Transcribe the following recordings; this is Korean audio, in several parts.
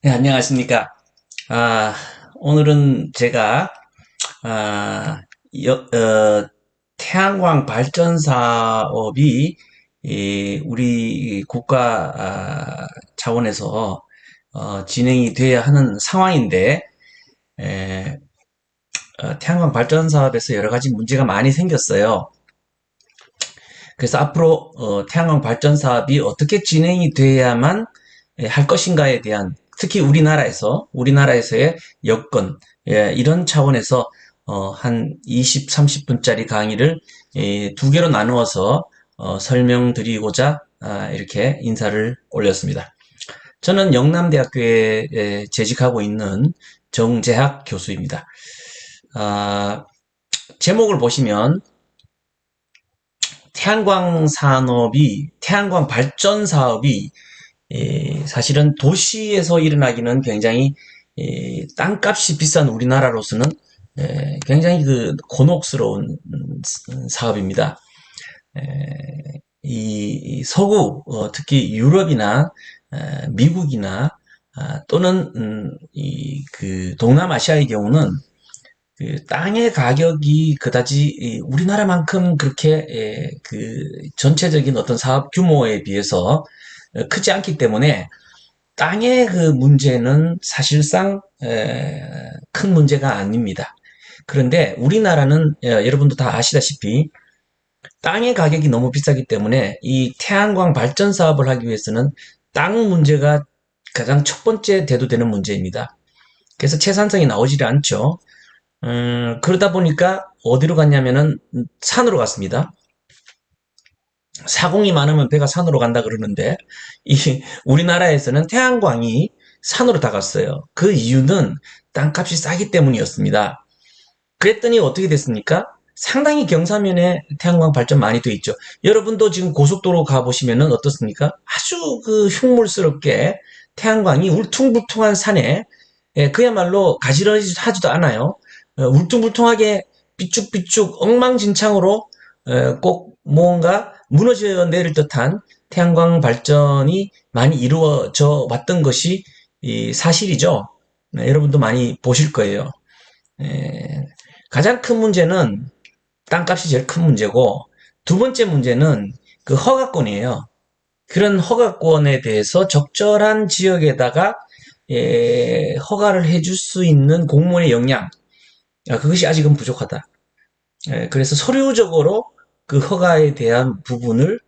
네, 안녕하십니까. 아, 오늘은 제가, 아, 태양광 발전 사업이, 우리 국가, 차원에서, 진행이 돼야 하는 상황인데, 에, 태양광 발전 사업에서 여러 가지 문제가 많이 생겼어요. 그래서 앞으로, 태양광 발전 사업이 어떻게 진행이 돼야만 할 것인가에 대한 특히 우리나라에서의 여건, 이런 차원에서 한 20, 30분짜리 강의를 두 개로 나누어서 설명드리고자 이렇게 인사를 올렸습니다. 저는 영남대학교에 재직하고 있는 정재학 교수입니다. 아, 제목을 보시면 태양광 발전 사업이 사실은 도시에서 일어나기는 굉장히 땅값이 비싼 우리나라로서는 굉장히 그 곤혹스러운 사업입니다. 이 서구 특히 유럽이나 미국이나 또는 그 동남아시아의 경우는 그 땅의 가격이 그다지 우리나라만큼 그렇게 그 전체적인 어떤 사업 규모에 비해서 크지 않기 때문에 땅의 그 문제는 사실상 큰 문제가 아닙니다. 그런데 우리나라는 여러분도 다 아시다시피 땅의 가격이 너무 비싸기 때문에 이 태양광 발전 사업을 하기 위해서는 땅 문제가 가장 첫 번째 대두되는 문제입니다. 그래서 채산성이 나오질 않죠. 그러다 보니까 어디로 갔냐면은 산으로 갔습니다. 사공이 많으면 배가 산으로 간다 그러는데 이 우리나라에서는 태양광이 산으로 다 갔어요. 그 이유는 땅값이 싸기 때문이었습니다. 그랬더니 어떻게 됐습니까? 상당히 경사면에 태양광 발전 많이 돼 있죠. 여러분도 지금 고속도로 가보시면은 어떻습니까? 아주 그 흉물스럽게 태양광이 울퉁불퉁한 산에 그야말로 가지런하지도 않아요. 울퉁불퉁하게 삐쭉삐쭉 엉망진창으로 꼭 뭔가 무너져 내릴 듯한 태양광 발전이 많이 이루어져 왔던 것이 사실이죠. 네, 여러분도 많이 보실 거예요. 에, 가장 큰 문제는 땅값이 제일 큰 문제고 두 번째 문제는 그 허가권이에요. 그런 허가권에 대해서 적절한 지역에다가 허가를 해줄 수 있는 공무원의 역량, 그것이 아직은 부족하다. 그래서 서류적으로 그 허가에 대한 부분을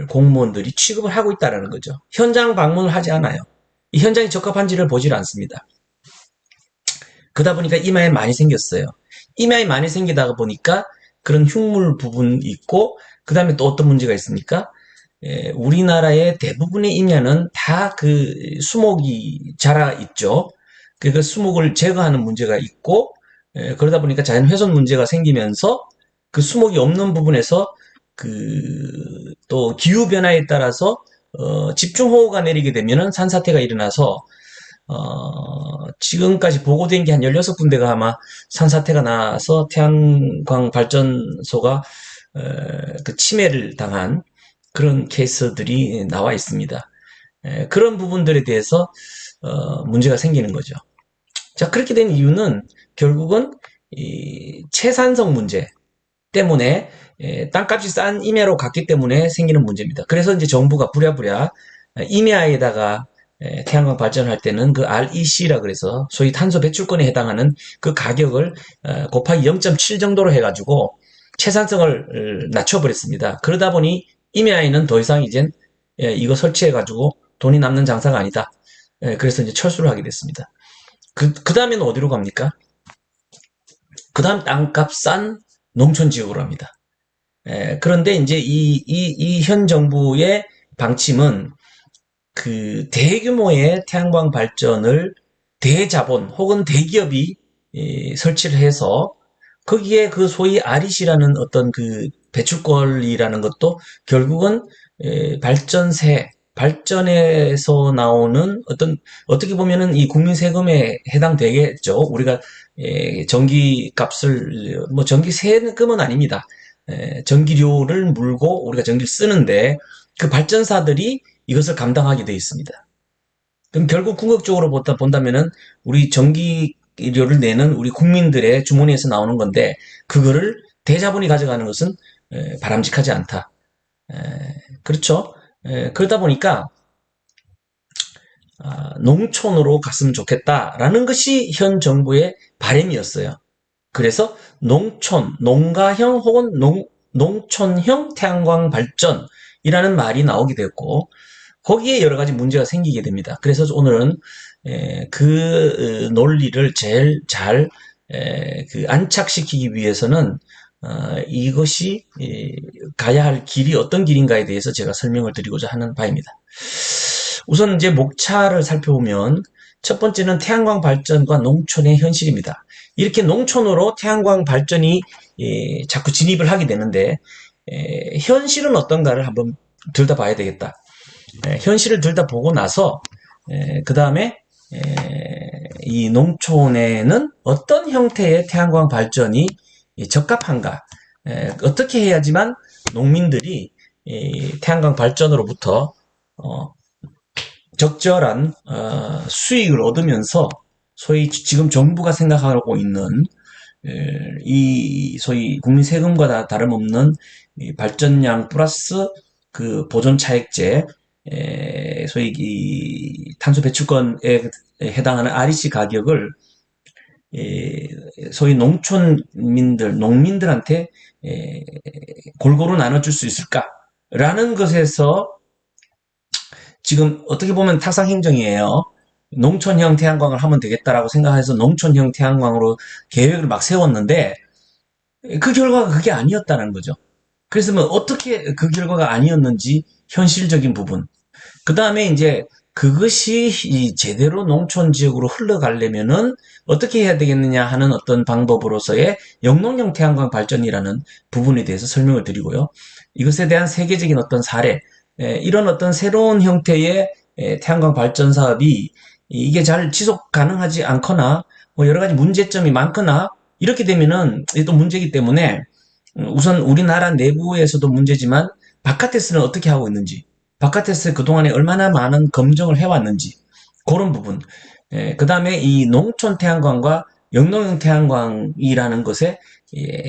공무원들이 취급을 하고 있다는 거죠. 현장 방문을 하지 않아요. 이 현장이 적합한지를 보질 않습니다. 그러다 보니까 임야에 많이 생겼어요. 임야에 많이 생기다 보니까 그런 흉물 부분이 있고, 그 다음에 또 어떤 문제가 있습니까? 우리나라의 대부분의 임야는 다 그 수목이 자라 있죠. 그 수목을 제거하는 문제가 있고, 그러다 보니까 자연 훼손 문제가 생기면서 그 수목이 없는 부분에서 그 또 기후 변화에 따라서 집중호우가 내리게 되면은 산사태가 일어나서 지금까지 보고된 게 한 16군데가 아마 산사태가 나서 태양광 발전소가 그 침해를 당한 그런 케이스들이 나와 있습니다. 그런 부분들에 대해서 문제가 생기는 거죠. 자, 그렇게 된 이유는 결국은 이 채산성 문제 때문에 땅값이 싼 임야로 갔기 때문에 생기는 문제입니다. 그래서 이제 정부가 부랴부랴 임야에다가 태양광 발전할 때는 그 REC라 그래서 소위 탄소 배출권에 해당하는 그 가격을 곱하기 0.7 정도로 해가지고 채산성을 낮춰버렸습니다. 그러다 보니 임야에는 더 이상 이젠 이거 설치해가지고 돈이 남는 장사가 아니다. 그래서 이제 철수를 하게 됐습니다. 그 다음에는 어디로 갑니까? 그 다음 땅값 싼 농촌 지역으로 합니다. 그런데 이제 이 현 정부의 방침은 그 대규모의 태양광 발전을 대자본 혹은 대기업이 설치를 해서 거기에 그 소위 REC라는 어떤 그 배출권이라는 것도 결국은 발전세, 발전에서 나오는 어떤 어떻게 보면은 이 국민 세금에 해당되겠죠. 우리가 전기 값을 뭐 전기 세금은 아닙니다. 전기료를 물고 우리가 전기를 쓰는데 그 발전사들이 이것을 감당하게 되어 있습니다. 그럼 결국 궁극적으로 본다면은 우리 전기료를 내는 우리 국민들의 주머니에서 나오는 건데 그거를 대자본이 가져가는 것은 바람직하지 않다. 에, 그렇죠? 그러다 보니까 농촌으로 갔으면 좋겠다라는 것이 현 정부의 바람이었어요. 그래서 농촌, 농가형 혹은 농촌형 태양광 발전이라는 말이 나오게 됐고 거기에 여러 가지 문제가 생기게 됩니다. 그래서 오늘은 그 논리를 제일 잘 안착시키기 위해서는 이것이 가야 할 길이 어떤 길인가에 대해서 제가 설명을 드리고자 하는 바입니다. 우선 이제 목차를 살펴보면 첫 번째는 태양광 발전과 농촌의 현실입니다. 이렇게 농촌으로 태양광 발전이 자꾸 진입을 하게 되는데 현실은 어떤가를 한번 들여다봐야 되겠다. 현실을 들여다보고 나서 그 다음에 이 농촌에는 어떤 형태의 태양광 발전이 적합한가, 어떻게 해야지만 농민들이 태양광 발전으로부터 적절한 수익을 얻으면서 소위 지금 정부가 생각하고 있는 이 소위 국민 세금과 다름없는 발전량 플러스 그 보존 차액제, 소위 이 탄소 배출권에 해당하는 REC 가격을 소위 농민들한테 골고루 나눠줄 수 있을까라는 것에서 지금 어떻게 보면 타상행정이에요. 농촌형 태양광을 하면 되겠다라고 생각해서 농촌형 태양광으로 계획을 막 세웠는데 그 결과가 그게 아니었다는 거죠. 그래서 뭐 어떻게 그 결과가 아니었는지 현실적인 부분. 그 다음에 이제 그것이 제대로 농촌 지역으로 흘러가려면은 어떻게 해야 되겠느냐 하는 어떤 방법으로서의 영농형 태양광 발전이라는 부분에 대해서 설명을 드리고요. 이것에 대한 세계적인 어떤 사례, 이런 어떤 새로운 형태의 태양광 발전 사업이 이게 잘 지속 가능하지 않거나 뭐 여러 가지 문제점이 많거나 이렇게 되면은 또 문제이기 때문에 우선 우리나라 내부에서도 문제지만 바깥에서는 어떻게 하고 있는지, 바깥에서 그동안에 얼마나 많은 검증을 해왔는지 그런 부분. 그 다음에 이 농촌 태양광과 영농형 태양광이라는 것의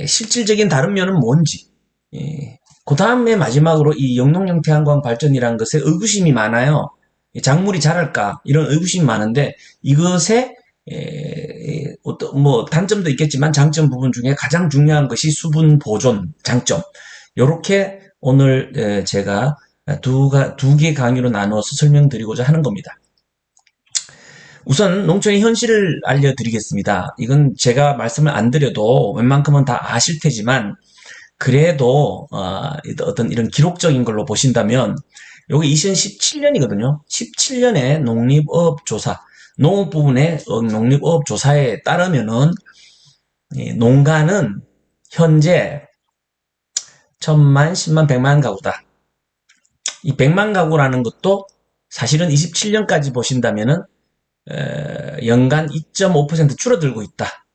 실질적인 다른 면은 뭔지. 그 다음에 마지막으로 이 영농형 태양광 발전이라는 것에 의구심이 많아요. 작물이 자랄까 이런 의구심이 많은데 이것에 어떤 뭐 단점도 있겠지만 장점 부분 중에 가장 중요한 것이 수분 보존 장점. 요렇게 오늘 제가 두 개 강의로 나누어서 설명드리고자 하는 겁니다. 우선 농촌의 현실을 알려드리겠습니다. 이건 제가 말씀을 안 드려도 웬만큼은 다 아실 테지만 그래도 어떤 이런 기록적인 걸로 보신다면 여기 2017년이거든요. 17년에 농립어업조사, 농업 부분의 농립어업조사에 따르면은 농가는 현재 1000만, 10만, 100만 가구다. 이 100만 가구라는 것도 사실은 27년까지 보신다면은 연간 2.5% 줄어들고 있다.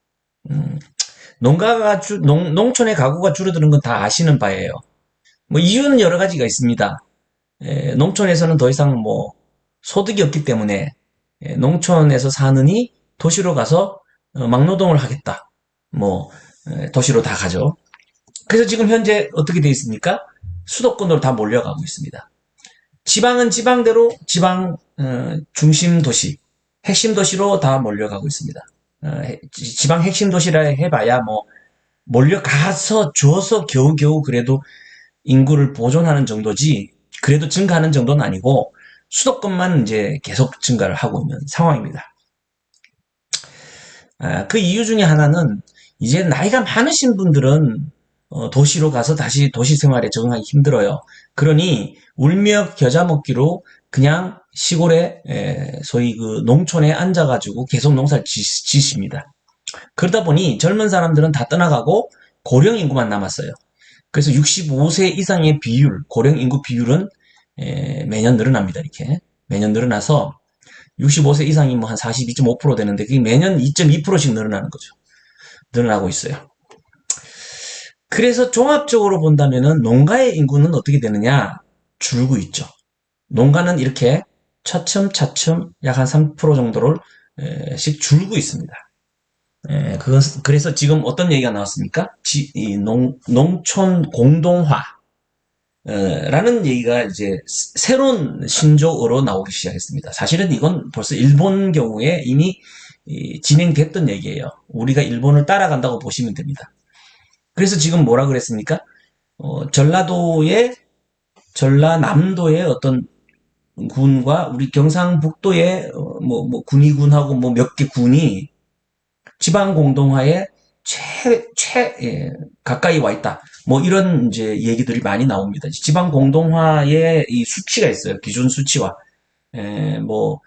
농촌의 가구가 줄어드는 건 다 아시는 바예요. 뭐 이유는 여러 가지가 있습니다. 농촌에서는 더 이상 뭐 소득이 없기 때문에 농촌에서 사느니 도시로 가서 막노동을 하겠다. 뭐 도시로 다 가죠. 그래서 지금 현재 어떻게 돼 있습니까? 수도권으로 다 몰려가고 있습니다. 지방은 지방대로 지방 중심 도시, 핵심 도시로 다 몰려가고 있습니다. 지방 핵심 도시라 해봐야 뭐 몰려가서 줘서 겨우겨우 그래도 인구를 보존하는 정도지 그래도 증가하는 정도는 아니고 수도권만 이제 계속 증가를 하고 있는 상황입니다. 그 이유 중에 하나는 이제 나이가 많으신 분들은 도시로 가서 다시 도시 생활에 적응하기 힘들어요. 그러니 울며 겨자 먹기로 그냥 시골에 소위 그 농촌에 앉아가지고 계속 농사를 지십니다. 그러다 보니 젊은 사람들은 다 떠나가고 고령 인구만 남았어요. 그래서 65세 이상의 비율, 고령 인구 비율은 매년 늘어납니다. 이렇게 매년 늘어나서 65세 이상이 뭐 한 42.5% 되는데 그게 매년 2.2%씩 늘어나는 거죠. 늘어나고 있어요. 그래서 종합적으로 본다면은 농가의 인구는 어떻게 되느냐? 줄고 있죠. 농가는 이렇게 차츰차츰 약 한 3% 정도를 씩 줄고 있습니다. 그래서 지금 어떤 얘기가 나왔습니까? 농촌 공동화 라는 얘기가 이제 새로운 신조어로 나오기 시작했습니다. 사실은 이건 벌써 일본 경우에 이미 진행됐던 얘기예요. 우리가 일본을 따라간다고 보시면 됩니다. 그래서 지금 뭐라 그랬습니까? 전라남도의 어떤 군과 우리 경상북도의 군위군하고 몇 개 군이 지방 공동화에 가까이 와 있다. 이런 이제 얘기들이 많이 나옵니다. 지방 공동화의 이 수치가 있어요. 기준 수치와. 뭐,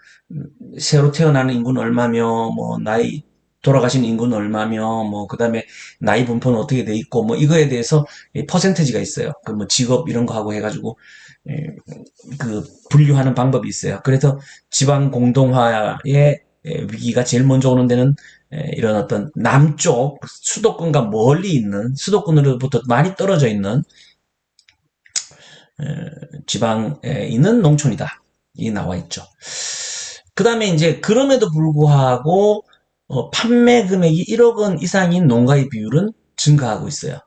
새로 태어나는 인구는 얼마며, 나이, 돌아가신 인구는 얼마며, 그 다음에 나이 분포는 어떻게 돼 있고, 이거에 대해서 퍼센테지가 있어요. 직업 이런 거 하고 해가지고, 분류하는 방법이 있어요. 그래서 지방 공동화의 위기가 제일 먼저 오는 데는 이런 어떤 남쪽 수도권과 멀리 있는 수도권으로부터 많이 떨어져 있는 지방에 있는 농촌이다. 이 나와 있죠. 그 다음에 이제 그럼에도 불구하고 판매 금액이 1억 원 이상인 농가의 비율은 증가하고 있어요.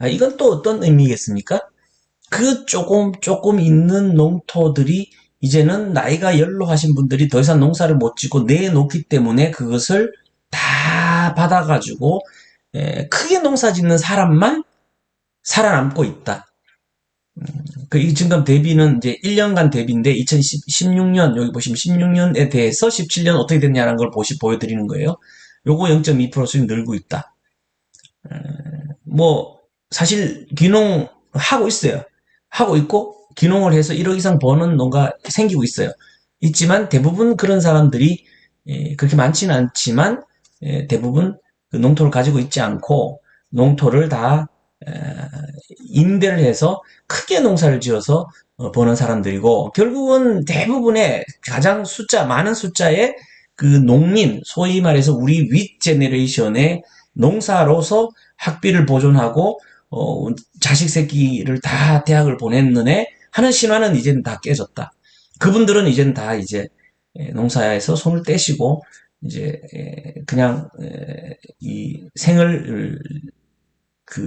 이건 또 어떤 의미겠습니까? 그 조금 있는 농토들이 이제는 나이가 연로하신 분들이 더 이상 농사를 못 짓고 내놓기 때문에 그것을 다 받아가지고 크게 농사 짓는 사람만 살아남고 있다. 이 지금 대비는 이제 1년간 대비인데 2016년 여기 보시면 16년에 대해서 17년 어떻게 됐냐는 걸 보여드리는 거예요. 요거 0.2%씩 늘고 있다. 사실 귀농 하고 있어요. 하고 있고 귀농을 해서 1억 이상 버는 농가 생기고 있어요. 있지만 대부분 그런 사람들이 그렇게 많지는 않지만 대부분 그 농토를 가지고 있지 않고 농토를 다 임대를 해서 크게 농사를 지어서 버는 사람들이고 결국은 대부분의 가장 많은 숫자의 그 농민, 소위 말해서 우리 윗 제네레이션의 농사로서 학비를 보존하고 자식 새끼를 다 대학을 보냈느네 하는 신화는 이제는 다 깨졌다. 그분들은 이제는 다 이제 농사에서 손을 떼시고 이제 그냥 이 생을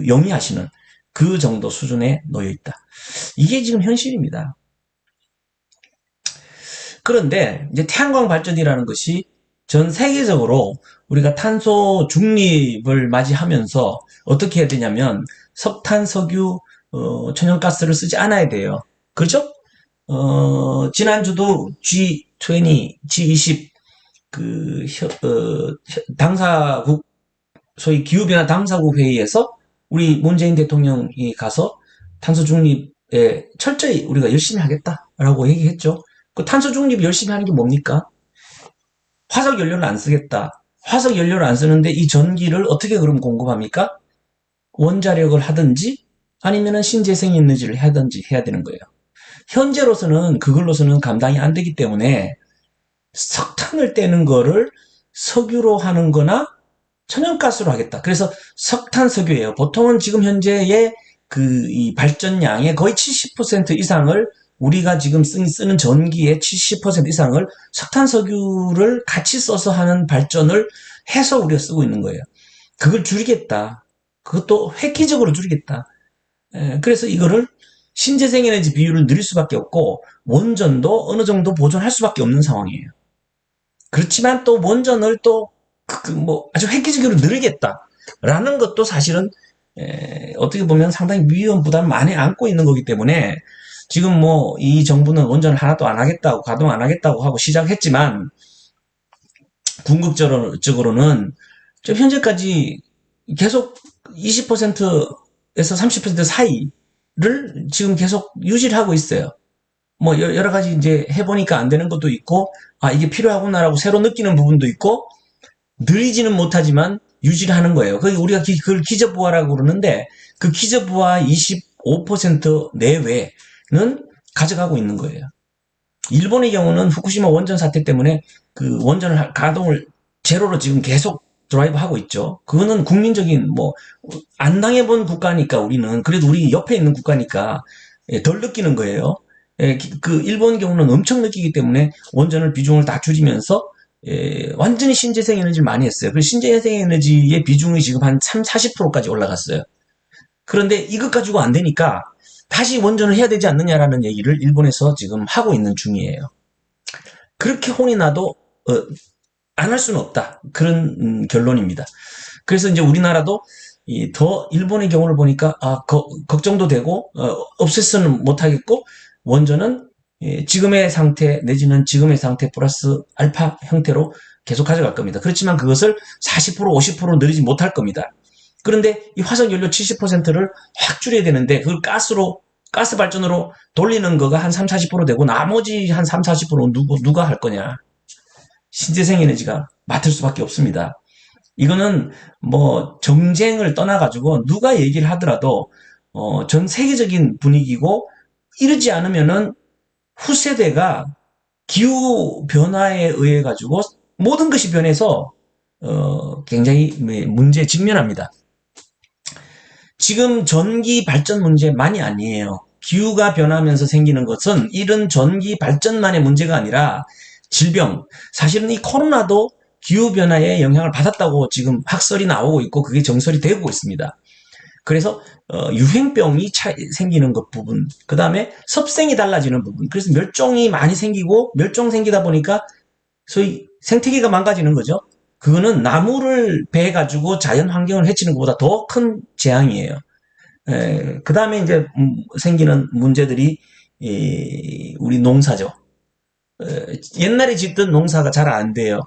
영위하시는 그 정도 수준에 놓여 있다. 이게 지금 현실입니다. 그런데 이제 태양광 발전이라는 것이 전 세계적으로 우리가 탄소 중립을 맞이하면서 어떻게 해야 되냐면 석탄, 석유, 천연가스를 쓰지 않아야 돼요. 그렇죠? 지난주도 G20, G20 당사국 소위 기후변화 당사국 회의에서 우리 문재인 대통령이 가서 탄소 중립에 철저히 우리가 열심히 하겠다라고 얘기했죠. 그 탄소 중립 열심히 하는 게 뭡니까? 화석 연료를 안 쓰겠다. 화석 연료를 안 쓰는데 이 전기를 어떻게 그럼 공급합니까? 원자력을 하든지 아니면은 신재생 에너지를 하든지 해야 되는 거예요. 현재로서는 그걸로서는 감당이 안 되기 때문에 석탄을 떼는 거를 석유로 하는 거나 천연가스로 하겠다. 그래서 석탄 석유예요. 보통은 지금 현재의 이 발전량의 거의 70% 이상을 우리가 지금 쓰는 전기의 70% 이상을 석탄 석유를 같이 써서 하는 발전을 해서 우리가 쓰고 있는 거예요. 그걸 줄이겠다. 그것도 획기적으로 줄이겠다. 그래서 이거를 신재생 에너지 비율을 늘릴 수밖에 없고 원전도 어느 정도 보존할 수밖에 없는 상황이에요. 그렇지만 또 원전을 또 아주 획기적으로 늘리겠다라는 것도 사실은 어떻게 보면 상당히 위험 부담을 많이 안고 있는 거기 때문에 지금 이 정부는 원전을 하나도 안 하겠다고 가동 안 하겠다고 하고 시작했지만 궁극적으로는 좀 현재까지 계속 20%에서 30% 사이를 지금 계속 유지를 하고 있어요. 여러 가지 이제 해보니까 안 되는 것도 있고, 이게 필요하구나라고 새로 느끼는 부분도 있고, 늘리지는 못하지만 유지를 하는 거예요. 우리가 그걸 기저부하라고 그러는데, 그 기저부하 25% 내외는 가져가고 있는 거예요. 일본의 경우는 후쿠시마 원전 사태 때문에 그 원전을 가동을 제로로 지금 계속 드라이브 하고 있죠. 그거는 국민적인 안 당해본 국가니까 우리는 그래도 우리 옆에 있는 국가니까 덜 느끼는 거예요. 그 일본 경우는 엄청 느끼기 때문에 원전을 비중을 다 줄이면서 완전히 신재생 에너지를 많이 했어요. 그래서 신재생 에너지의 비중이 지금 한 40%까지 올라갔어요. 그런데 이것 가지고 안 되니까 다시 원전을 해야 되지 않느냐라는 얘기를 일본에서 지금 하고 있는 중이에요. 그렇게 혼이 나도 안 할 수는 없다. 그런 결론입니다. 그래서 이제 우리나라도 더 일본의 경우를 보니까 걱정도 되고 없애서는 못하겠고 원전은 지금의 상태 내지는 지금의 상태 플러스 알파 형태로 계속 가져갈 겁니다. 그렇지만 그것을 40% 50% 늘리지 못할 겁니다. 그런데 이 화석연료 70%를 확 줄여야 되는데 그걸 가스 발전으로 돌리는 거가 한 3, 40% 되고 나머지 한 3, 40%는 누가 할 거냐. 신재생 에너지가 맡을 수밖에 없습니다. 이거는 뭐 정쟁을 떠나가지고 누가 얘기를 하더라도 전 세계적인 분위기고 이러지 않으면은 후세대가 기후 변화에 의해 가지고 모든 것이 변해서 굉장히 문제에 직면합니다. 지금 전기 발전 문제만이 아니에요. 기후가 변하면서 생기는 것은 이런 전기 발전만의 문제가 아니라 질병, 사실은 이 코로나도 기후변화에 영향을 받았다고 지금 학설이 나오고 있고 그게 정설이 되고 있습니다. 그래서 유행병이 생기는 것 부분, 그 다음에 섭생이 달라지는 부분, 그래서 멸종이 많이 생기고 멸종 생기다 보니까 소위 생태계가 망가지는 거죠. 그거는 나무를 베가지고 자연 환경을 해치는 것보다 더 큰 재앙이에요. 그 다음에 이제 생기는 문제들이 우리 농사죠. 옛날에 짓던 농사가 잘 안 돼요.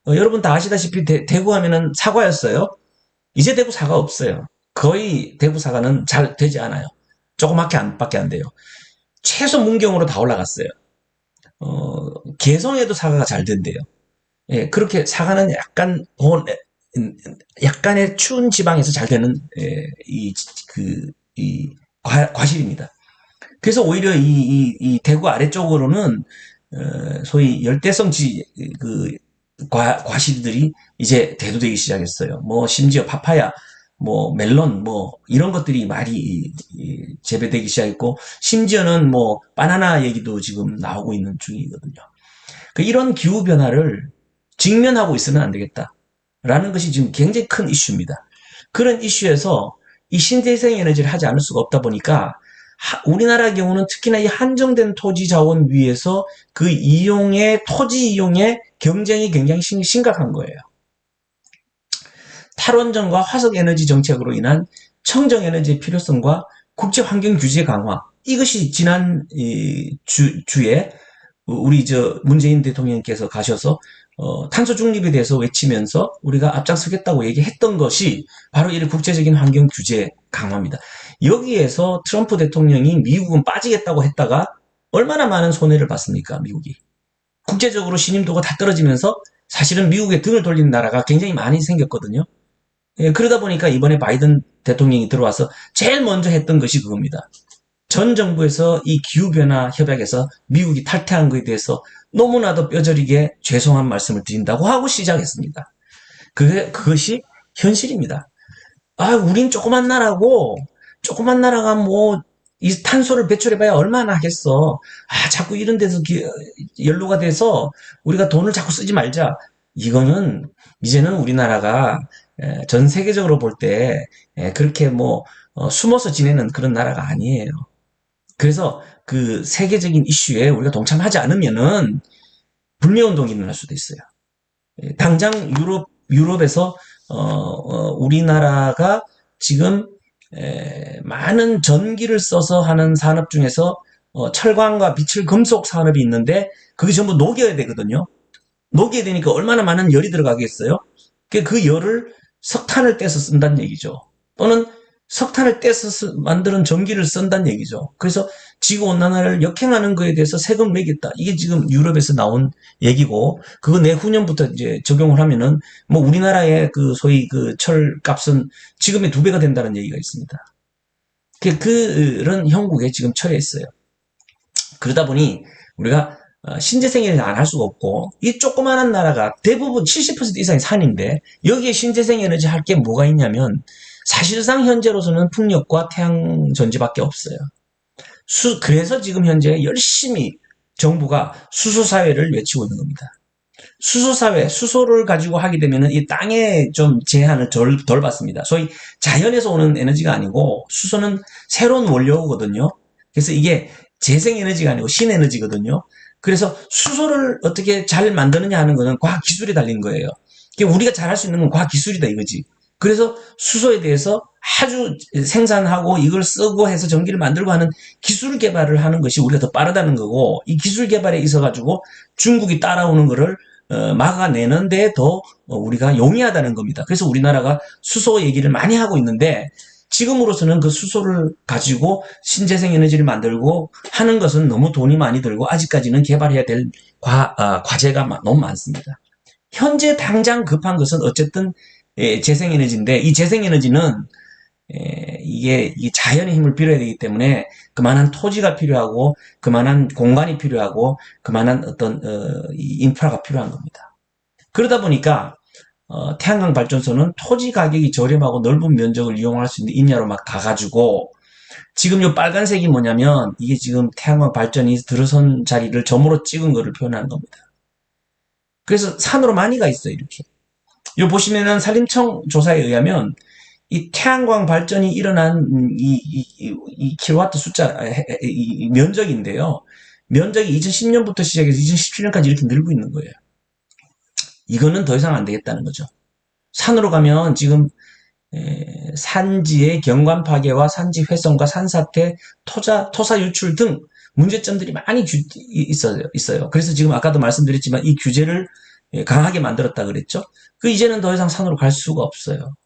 여러분 다 아시다시피 대구 하면은 사과였어요. 이제 대구 사과 없어요. 거의 대구 사과는 잘 되지 않아요. 조그맣게 밖에 안 돼요. 최소 문경으로 다 올라갔어요. 개성에도 사과가 잘 된대요. 예, 그렇게 사과는 약간의 추운 지방에서 잘 되는 과실입니다. 그래서 오히려 이 대구 아래쪽으로는 소위 열대성지 과실들이 이제 대두되기 시작했어요. 뭐 심지어 파파야, 뭐 멜론, 뭐 이런 것들이 많이 재배되기 시작했고 심지어는 뭐 바나나 얘기도 지금 나오고 있는 중이거든요. 이런 기후 변화를 직면하고 있으면 안 되겠다라는 것이 지금 굉장히 큰 이슈입니다. 그런 이슈에서 이 신재생 에너지를 하지 않을 수가 없다 보니까 우리나라 경우는 특히나 이 한정된 토지 자원 위에서 그 토지 이용의 경쟁이 굉장히 심각한 거예요. 탈원전과 화석에너지 정책으로 인한 청정에너지의 필요성과 국제환경 규제 강화, 이것이 지난 주에 우리 문재인 대통령께서 가셔서 탄소 중립에 대해서 외치면서 우리가 앞장서겠다고 얘기했던 것이 바로 이 국제적인 환경 규제 강화입니다. 여기에서 트럼프 대통령이 미국은 빠지겠다고 했다가 얼마나 많은 손해를 봤습니까, 미국이. 국제적으로 신임도가 다 떨어지면서 사실은 미국에 등을 돌리는 나라가 굉장히 많이 생겼거든요. 그러다 보니까 이번에 바이든 대통령이 들어와서 제일 먼저 했던 것이 그겁니다. 전 정부에서 이 기후변화 협약에서 미국이 탈퇴한 것에 대해서 너무나도 뼈저리게 죄송한 말씀을 드린다고 하고 시작했습니다. 그것이 현실입니다. 우린 조그만 나라고, 조그만 나라가 뭐, 이 탄소를 배출해봐야 얼마나 하겠어. 자꾸 이런 데서 연루가 돼서 우리가 돈을 자꾸 쓰지 말자. 이거는, 이제는 우리나라가 전 세계적으로 볼 때 그렇게 뭐, 숨어서 지내는 그런 나라가 아니에요. 그래서 그 세계적인 이슈에 우리가 동참하지 않으면은 불매운동이 일어날 수도 있어요. 당장 유럽에서 우리나라가 지금 많은 전기를 써서 하는 산업 중에서 철광과 비철 금속 산업이 있는데 그게 전부 녹여야 되거든요. 녹여야 되니까 얼마나 많은 열이 들어가겠어요? 그 열을 석탄을 떼서 쓴다는 얘기죠. 또는 석탄을 떼서 만드는 전기를 쓴다는 얘기죠. 그래서 지구온난화를 역행하는 거에 대해서 세금을 매겠다. 이게 지금 유럽에서 나온 얘기고, 그거 내후년부터 이제 적용을 하면은, 뭐 우리나라의 소위 철값은 지금의 2배가 된다는 얘기가 있습니다. 그런 형국에 지금 처해 있어요. 그러다 보니 우리가 신재생 에너지 안 할 수가 없고, 이 조그마한 나라가 대부분 70% 이상이 산인데 여기에 신재생 에너지 할 게 뭐가 있냐면 사실상 현재로서는 풍력과 태양 전지밖에 없어요. 그래서 지금 현재 열심히 정부가 수소사회를 외치고 있는 겁니다. 수소사회, 수소를 가지고 하게 되면 이 땅에 좀 제한을 덜 받습니다. 소위 자연에서 오는 에너지가 아니고 수소는 새로운 원료거든요. 그래서 이게 재생에너지가 아니고 신에너지거든요. 그래서 수소를 어떻게 잘 만드느냐 하는 거는 과학기술에 달린 거예요. 우리가 잘할 수 있는 건 과학기술이다 이거지. 그래서 수소에 대해서 아주 생산하고 이걸 쓰고 해서 전기를 만들고 하는 기술 개발을 하는 것이 우리가 더 빠르다는 거고, 이 기술 개발에 있어 가지고 중국이 따라오는 거를 막아내는데 더 우리가 용이하다는 겁니다. 그래서 우리나라가 수소 얘기를 많이 하고 있는데, 지금으로서는 그 수소를 가지고 신재생 에너지를 만들고 하는 것은 너무 돈이 많이 들고 아직까지는 개발해야 될 과제가 너무 많습니다. 현재 당장 급한 것은 어쨌든 재생에너지인데, 이 재생에너지는 이게 자연의 힘을 빌어야 되기 때문에 그만한 토지가 필요하고 그만한 공간이 필요하고 그만한 어떤 인프라가 필요한 겁니다. 그러다 보니까 태양광 발전소는 토지 가격이 저렴하고 넓은 면적을 이용할 수 있는 임야로 막 가가지고, 지금 요 빨간색이 뭐냐면 이게 지금 태양광 발전이 들어선 자리를 점으로 찍은 거를 표현하는 겁니다. 그래서 산으로 많이 가 있어요, 이렇게. 요 보시면은 산림청 조사에 의하면 이 태양광 발전이 일어난 이 킬로와트 숫자, 이 면적인데요. 면적이 2010년부터 시작해서 2017년까지 이렇게 늘고 있는 거예요. 이거는 더 이상 안 되겠다는 거죠. 산으로 가면 지금 산지의 경관 파괴와 산지 훼손과 산사태, 토사 유출 등 문제점들이 많이 있어요. 그래서 지금 아까도 말씀드렸지만 이 규제를 강하게 만들었다 그랬죠. 이제는 더 이상 산으로 갈 수가 없어요.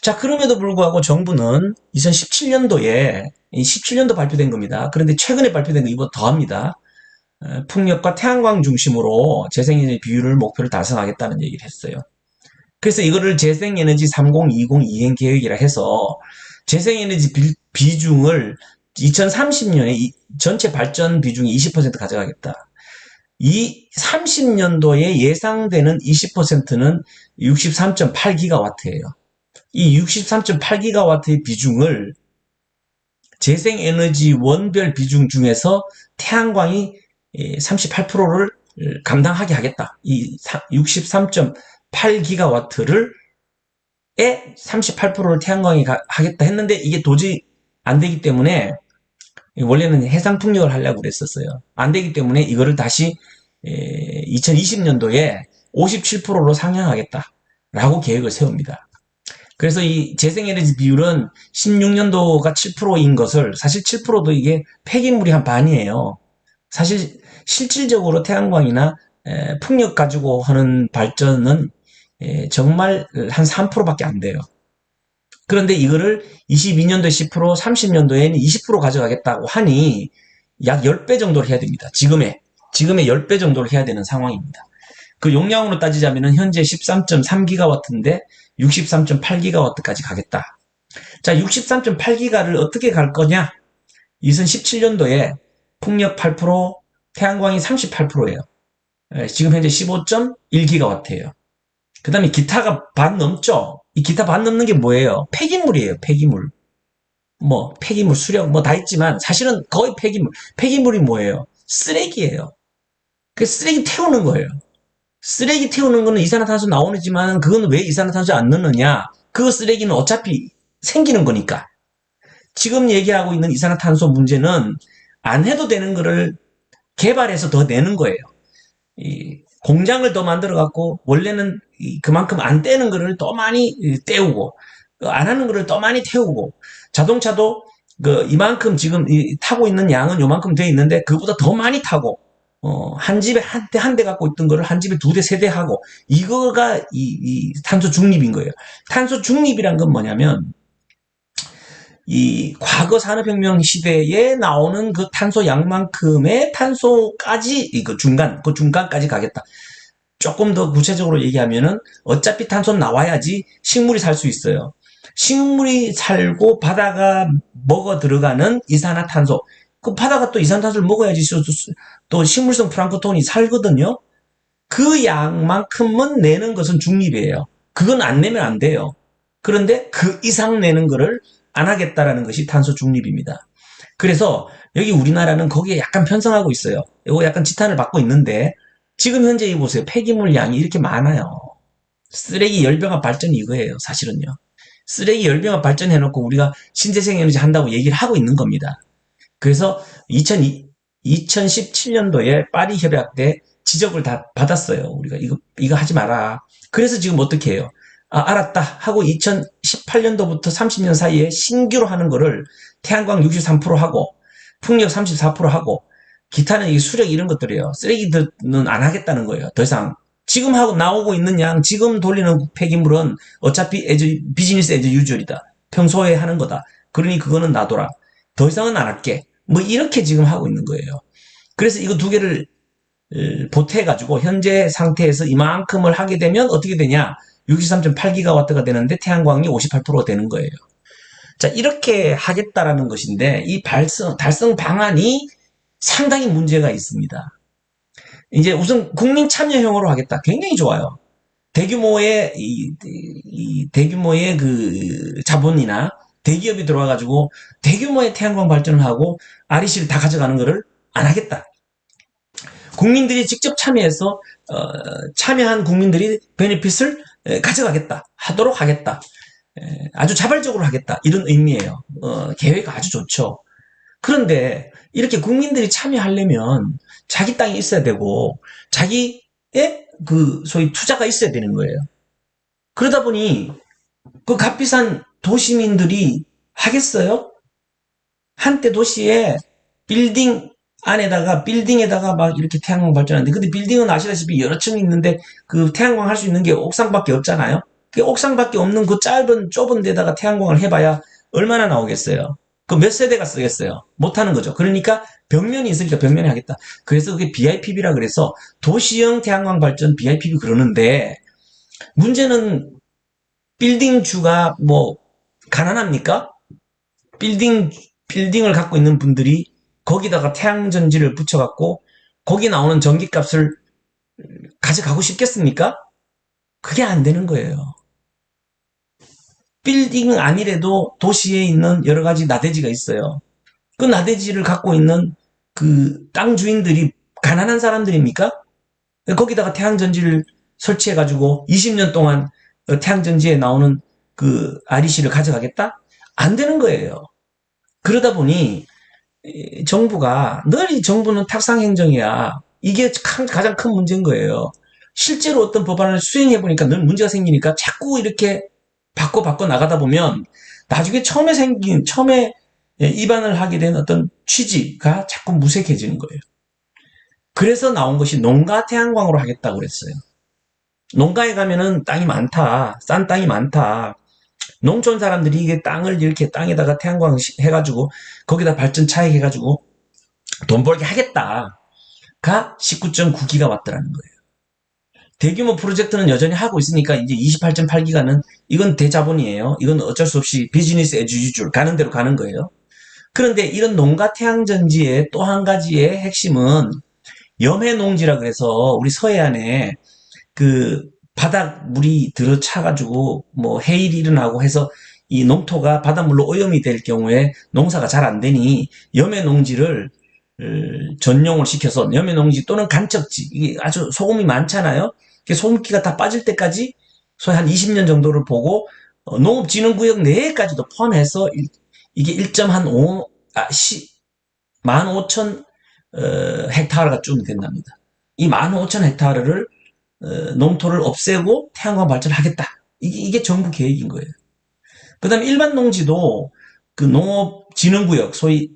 자, 그럼에도 불구하고 정부는 2017년도에 17년도 발표된 겁니다. 그런데 최근에 발표된 거 이보다 더합니다. 풍력과 태양광 중심으로 재생에너지 비율을 목표를 달성하겠다는 얘기를 했어요. 그래서 이거를 재생에너지 3020 이행 계획이라 해서 재생에너지 비중을 2030년에 전체 발전 비중이 20% 가져가겠다. 이 30년도에 예상되는 20%는 63.8기가와트예요. 이 63.8기가와트의 비중을 재생에너지 원별 비중 중에서 태양광이 38%를 감당하게 하겠다. 이 63.8기가와트를 38%를 태양광이 하겠다 했는데 이게 도저히 안 되기 때문에, 원래는 해상풍력을 하려고 그랬었어요. 안 되기 때문에 이거를 다시 2020년도에 57%로 상향하겠다라고 계획을 세웁니다. 그래서 이 재생에너지 비율은 16년도가 7%인 것을, 사실 7%도 이게 폐기물이 한 반이에요. 사실 실질적으로 태양광이나 풍력 가지고 하는 발전은 정말 한 3%밖에 안 돼요. 그런데 이거를 22년도에 10%, 30년도에는 20% 가져가겠다고 하니 약 10배 정도를 해야 됩니다. 지금의 10배 정도를 해야 되는 상황입니다. 그 용량으로 따지자면 현재 13.3기가와트인데 63.8기가와트까지 가겠다. 자, 63.8기가를 어떻게 갈 거냐? 2017년도에 풍력 8%, 태양광이 38%예요. 지금 현재 15.1기가와트예요. 그 다음에 기타가 반 넘죠? 이 기타 반 넘는 게 뭐예요? 폐기물이에요, 폐기물. 폐기물, 수력, 다 있지만 사실은 거의 폐기물. 폐기물이 뭐예요? 쓰레기예요. 그 쓰레기 태우는 거예요. 쓰레기 태우는 거는 이산화탄소 나오지만 그건 왜 이산화탄소 안 넣느냐? 그 쓰레기는 어차피 생기는 거니까. 지금 얘기하고 있는 이산화탄소 문제는 안 해도 되는 거를 개발해서 더 내는 거예요. 이 공장을 더 만들어 갖고 원래는 그만큼 안 떼는 거를 더 많이 떼우고, 안 하는 거를 더 많이 태우고, 자동차도 이만큼 지금 타고 있는 양은 요만큼 돼 있는데 그보다 더 많이 타고, 한 집에 한 대 갖고 있던 거를 한 집에 2대, 3대 하고, 이거가 이 탄소 중립인 거예요. 탄소 중립이란 건 뭐냐면, 이 과거 산업혁명 시대에 나오는 그 탄소 양만큼의 탄소까지 그 중간까지 가겠다. 조금 더 구체적으로 얘기하면은 어차피 탄소는 나와야지 식물이 살 수 있어요. 식물이 살고 바다가 먹어 들어가는 이산화탄소, 그 바다가 또 이산화탄소를 먹어야지 또 식물성 플랑크톤이 살거든요. 그 양만큼은 내는 것은 중립이에요. 그건 안 내면 안 돼요. 그런데 그 이상 내는 거를 안 하겠다라는 것이 탄소 중립입니다. 그래서 여기 우리나라는 거기에 약간 편성하고 있어요. 이거 약간 지탄을 받고 있는데 지금 현재 이 보세요. 폐기물 양이 이렇게 많아요. 쓰레기 열병합 발전이 이거예요. 사실은요. 쓰레기 열병합 발전해놓고 우리가 신재생 에너지 한다고 얘기를 하고 있는 겁니다. 그래서 2017년도에 파리 협약 때 지적을 다 받았어요. 우리가 이거 하지 마라. 그래서 지금 어떻게 해요? 아, 알았다 하고 2018년도부터 30년 사이에 신규로 하는 거를 태양광 63% 하고 풍력 34% 하고 기타는 이 수력 이런 것들이에요. 쓰레기들은 안 하겠다는 거예요. 더 이상 지금 하고 나오고 있는 양 지금 돌리는 폐기물은 어차피 비즈니스 에즈 유주얼이다. 평소에 하는 거다. 그러니 그거는 놔둬라. 더 이상은 안 할게. 뭐 이렇게 지금 하고 있는 거예요. 그래서 이거 두 개를 보태가지고 현재 상태에서 이만큼을 하게 되면 어떻게 되냐? 63.8기가와트가 되는데 태양광이 58%가 되는 거예요. 자, 이렇게 하겠다라는 것인데 이 달성 방안이 상당히 문제가 있습니다. 이제 우선 국민 참여형으로 하겠다. 굉장히 좋아요. 대규모의 대규모의 그 자본이나 대기업이 들어와가지고 대규모의 태양광 발전을 하고 REC를 다 가져가는 것을 안 하겠다. 국민들이 직접 참여해서 참여한 국민들이 베네핏을 가져가겠다. 하도록 하겠다. 아주 자발적으로 하겠다. 이런 의미예요. 계획 아주 좋죠. 그런데 이렇게 국민들이 참여하려면 자기 땅이 있어야 되고 자기의 그 소위 투자가 있어야 되는 거예요. 그러다 보니 그 값비싼 도시민들이 하겠어요? 한때 도시에 빌딩에다가 막 이렇게 태양광 발전하는데, 근데 빌딩은 아시다시피 여러 층이 있는데 그 태양광 할 수 있는 게 옥상밖에 없잖아요. 그 옥상밖에 없는 그 좁은 데다가 태양광을 해봐야 얼마나 나오겠어요? 그 몇 세대가 쓰겠어요? 못하는 거죠. 그러니까 벽면이 있으니까 벽면에 하겠다. 그래서 그게 BIPB라 그래서 도시형 태양광 발전 BIPB 그러는데, 문제는 빌딩주가 뭐 가난합니까? 빌딩을 갖고 있는 분들이 거기다가 태양전지를 붙여갖고 거기 나오는 전기값을 가져가고 싶겠습니까? 그게 안 되는 거예요. 빌딩 아니래도 도시에 있는 여러 가지 나대지가 있어요. 그 나대지를 갖고 있는 그 땅 주인들이 가난한 사람들입니까? 거기다가 태양전지를 설치해가지고 20년 동안 태양전지에 나오는 그 REC를 가져가겠다? 안 되는 거예요. 그러다 보니 정부가 늘 정부는 탁상행정이야. 이게 가장 큰 문제인 거예요. 실제로 어떤 법안을 수행해 보니까 늘 문제가 생기니까 자꾸 이렇게 바꿔 나가다 보면 나중에 처음에 입안을 하게 된 어떤 취지가 자꾸 무색해지는 거예요. 그래서 나온 것이 농가 태양광으로 하겠다고 그랬어요. 농가에 가면은 땅이 많다. 싼 땅이 많다. 농촌 사람들이 이게 땅을 이렇게 땅에다가 태양광 해가지고 거기다 발전 차익해가지고 돈 벌게 하겠다가 19.9기가와트라는 거예요. 대규모 프로젝트는 여전히 하고 있으니까 이제 28.8기가는 이건 대자본이에요. 이건 어쩔 수 없이 비즈니스 에즈 유주얼 가는 대로 가는 거예요. 그런데 이런 농가 태양전지의 또 한 가지의 핵심은 염해농지라 그래서 우리 서해안에 그 바닷물이 들어차가지고 뭐 해일이 일어나고 해서 이 농토가 바닷물로 오염이 될 경우에 농사가 잘 안 되니 염해농지를 전용을 시켜서 염해농지 또는 간척지, 이게 아주 소금이 많잖아요. 소금기가 다 빠질 때까지 소위 한 20년 정도를 보고 농업진흥구역 내에까지도 포함해서 이게 1.5 15,000 헥타르가 좀 된답니다. 이 15,000헥타르를 농토를 없애고 태양광 발전을 하겠다. 이게 정부 계획인 거예요. 그 다음에 일반 농지도 그 농업진흥구역, 소위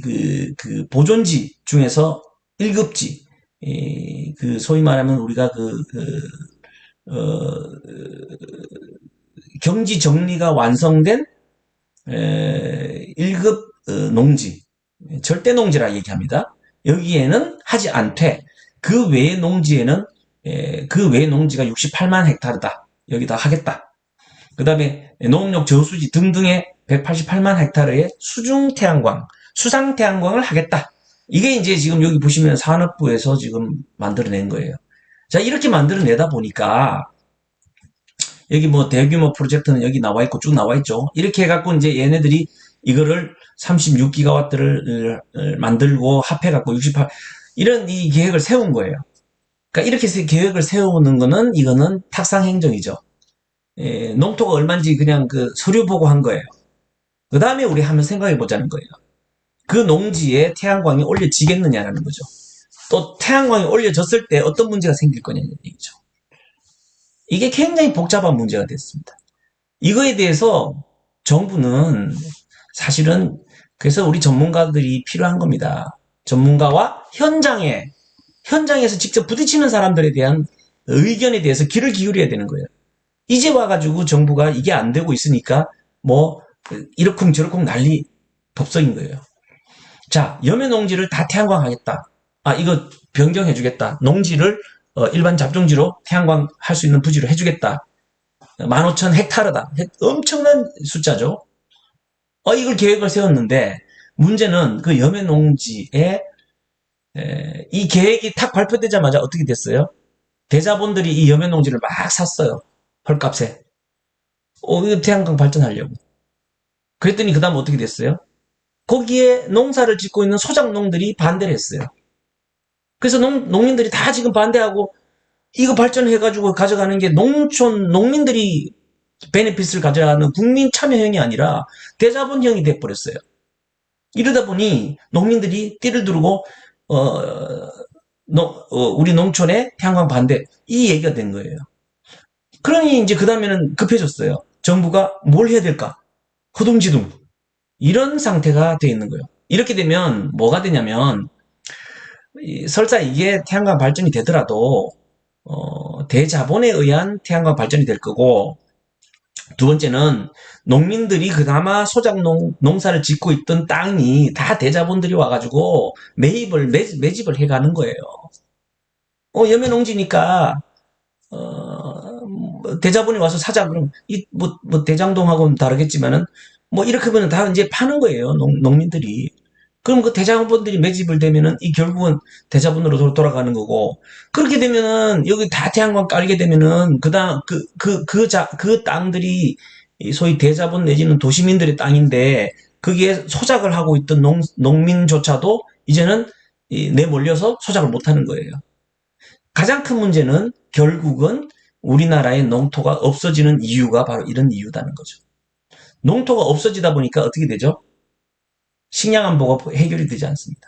그 보존지 중에서 1급지, 그 소위 말하면 우리가 경지 정리가 완성된 1급 농지, 절대 농지라 얘기합니다. 여기에는 하지 않되 그 외의 농지에는 그 외의 농지가 68만 헥타르다. 여기다 하겠다. 그 다음에 농업용 저수지 등등의 188만 헥타르의 수중 태양광, 수상 태양광을 하겠다. 이게 이제 지금 여기 보시면 산업부에서 지금 만들어낸 거예요. 자, 이렇게 만들어내다 보니까 여기 뭐 대규모 프로젝트는 여기 나와 있고 쭉 나와 있죠. 이렇게 해갖고 이제 얘네들이 이거를 36기가와트를 만들고 합해갖고 68, 이런 이 계획을 세운 거예요. 그러니까 이렇게 계획을 세우는 거는 이거는 탁상 행정이죠. 예, 농토가 얼마인지 그냥 그 서류 보고 한 거예요. 그 다음에 우리 한번 생각해 보자는 거예요. 그 농지에 태양광이 올려지겠느냐라는 거죠. 또 태양광이 올려졌을 때 어떤 문제가 생길 거냐는 얘기죠. 이게 굉장히 복잡한 문제가 됐습니다. 이거에 대해서 정부는 사실은 그래서 우리 전문가들이 필요한 겁니다. 전문가와 현장에서 직접 부딪히는 사람들에 대한 의견에 대해서 귀를 기울여야 되는 거예요. 이제 와가지고 정부가 이게 안 되고 있으니까 뭐 이러쿵저러쿵 난리 법석인 거예요. 자, 염해농지를 다 태양광 하겠다. 아, 이거 변경해주겠다. 농지를 일반 잡종지로 태양광 할 수 있는 부지로 해주겠다. 15,000헥타르다. 엄청난 숫자죠. 이걸 계획을 세웠는데 문제는 그 염해농지에 이 계획이 탁 발표되자마자 어떻게 됐어요? 대자본들이 이 염해농지를 막 샀어요. 헐값에. 이거 태양광 발전하려고. 그랬더니 그 다음 어떻게 됐어요? 거기에 농사를 짓고 있는 소작농들이 반대를 했어요. 그래서 농민들이 다 지금 반대하고 이거 발전해가지고 가져가는 게 농민들이 베네핏을 가져가는 국민 참여형이 아니라 대자본형이 돼버렸어요. 이러다 보니 농민들이 띠를 두르고 우리 농촌의 태양광 반대 이 얘기가 된 거예요. 그러니 이제 그 다음에는 급해졌어요. 정부가 뭘 해야 될까? 허둥지둥 이런 상태가 돼 있는 거예요. 이렇게 되면 뭐가 되냐면 설사 이게 태양광 발전이 되더라도 대자본에 의한 태양광 발전이 될 거고, 두 번째는 농민들이 그나마 농사를 짓고 있던 땅이 다 대자본들이 와가지고 매집을 해가는 거예요. 염해농지니까 대자본이 와서 사자 그럼 뭐 대장동하고는 다르겠지만은 뭐 이렇게 하면 다 이제 파는 거예요. 농민들이. 그럼 그 대자본들이 매집을 되면은 이 결국은 대자본으로 돌아가는 거고, 그렇게 되면은 여기 다 태양광 깔게 되면은 그 땅들이 소위 대자본 내지는 도시민들의 땅인데 거기에 소작을 하고 있던 농민조차도 이제는 내몰려서 소작을 못 하는 거예요. 가장 큰 문제는 결국은 우리나라의 농토가 없어지는 이유가 바로 이런 이유다는 거죠. 농토가 없어지다 보니까 어떻게 되죠? 식량 안보가 해결이 되지 않습니다.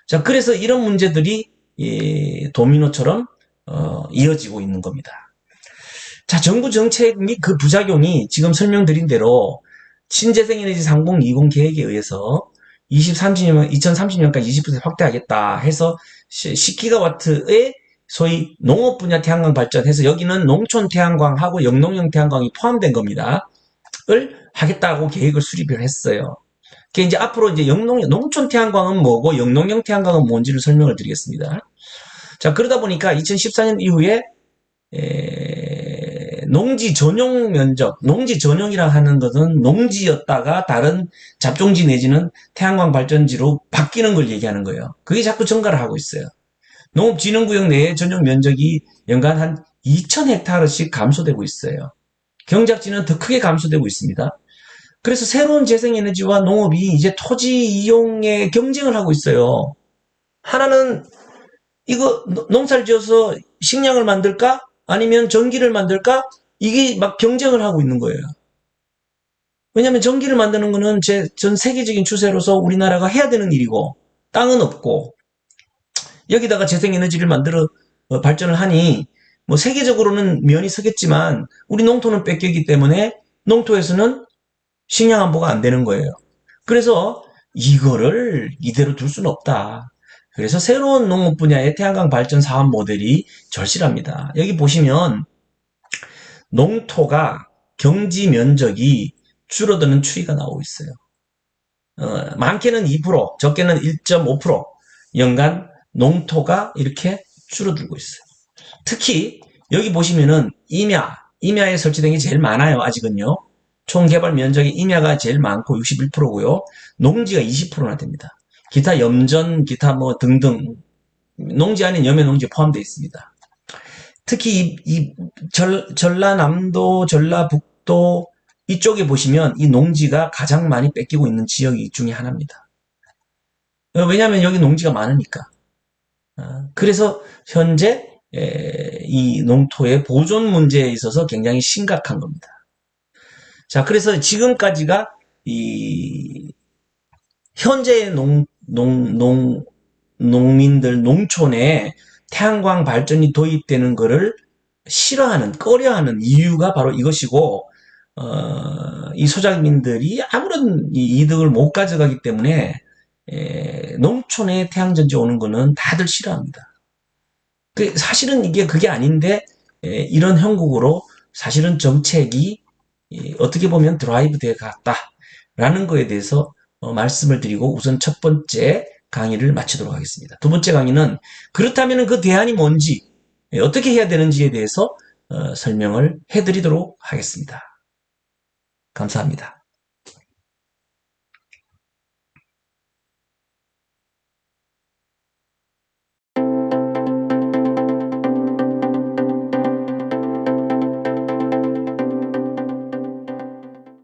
자, 그래서 이런 문제들이 도미노처럼 이어지고 있는 겁니다. 자, 정부 정책 및 그 부작용이 지금 설명드린 대로 신재생에너지 상봉 20 계획에 의해서 2030년까지 20% 확대하겠다 해서 10기가와트의 소위 농업 분야 태양광 발전해서 여기는 농촌 태양광하고 영농형 태양광이 포함된 겁니다. 을 하겠다고 계획을 수립을 했어요. 이제 앞으로 이제 농촌 태양광은 뭐고 영농형 태양광은 뭔지를 설명을 드리겠습니다. 자, 그러다 보니까 2014년 이후에 농지 전용 면적, 농지 전용이라 하는 것은 농지였다가 다른 잡종지 내지는 태양광 발전지로 바뀌는 걸 얘기하는 거예요. 그게 자꾸 증가를 하고 있어요. 농업진흥구역 내의 전용 면적이 연간 한 2,000헥타르씩 감소되고 있어요. 경작지는 더 크게 감소되고 있습니다. 그래서 새로운 재생에너지와 농업이 이제 토지 이용에 경쟁을 하고 있어요. 하나는 이거 농사를 지어서 식량을 만들까? 아니면 전기를 만들까? 이게 막 경쟁을 하고 있는 거예요. 왜냐하면 전기를 만드는 거는 전 세계적인 추세로서 우리나라가 해야 되는 일이고 땅은 없고 여기다가 재생에너지를 만들어 발전을 하니 뭐 세계적으로는 면이 서겠지만 우리 농토는 뺏기기 때문에 농토에서는 식량 안보가 안 되는 거예요. 그래서 이거를 이대로 둘 수는 없다. 그래서 새로운 농업 분야의 태양광 발전 사업 모델이 절실합니다. 여기 보시면 농토가 경지 면적이 줄어드는 추이가 나오고 있어요. 많게는 2%, 적게는 1.5% 연간 농토가 이렇게 줄어들고 있어요. 특히 여기 보시면은 임야에 설치된 게 제일 많아요. 아직은요. 총 개발 면적이 임야가 제일 많고 61%고요. 농지가 20%나 됩니다. 기타 염전, 기타 뭐 등등 농지 안에 염해농지 포함되어 있습니다. 특히 이 전라남도, 전라북도, 이쪽에 보시면 이 농지가 가장 많이 뺏기고 있는 지역이 중에 하나입니다. 왜냐하면 여기 농지가 많으니까. 그래서 현재 이 농토의 보존 문제에 있어서 굉장히 심각한 겁니다. 자, 그래서 지금까지가 이 현재의 농민들, 농촌에 태양광 발전이 도입되는 것을 싫어하는, 꺼려하는 이유가 바로 이것이고, 이 소작민들이 아무런 이득을 못 가져가기 때문에, 농촌에 태양전지 오는 거는 다들 싫어합니다. 사실은 이게 그게 아닌데, 이런 형국으로 사실은 정책이 어떻게 보면 드라이브 되어 갔다라는 거에 대해서 말씀을 드리고 우선 첫 번째 강의를 마치도록 하겠습니다. 두 번째 강의는 그렇다면 그 대안이 뭔지, 어떻게 해야 되는지에 대해서 설명을 해드리도록 하겠습니다. 감사합니다.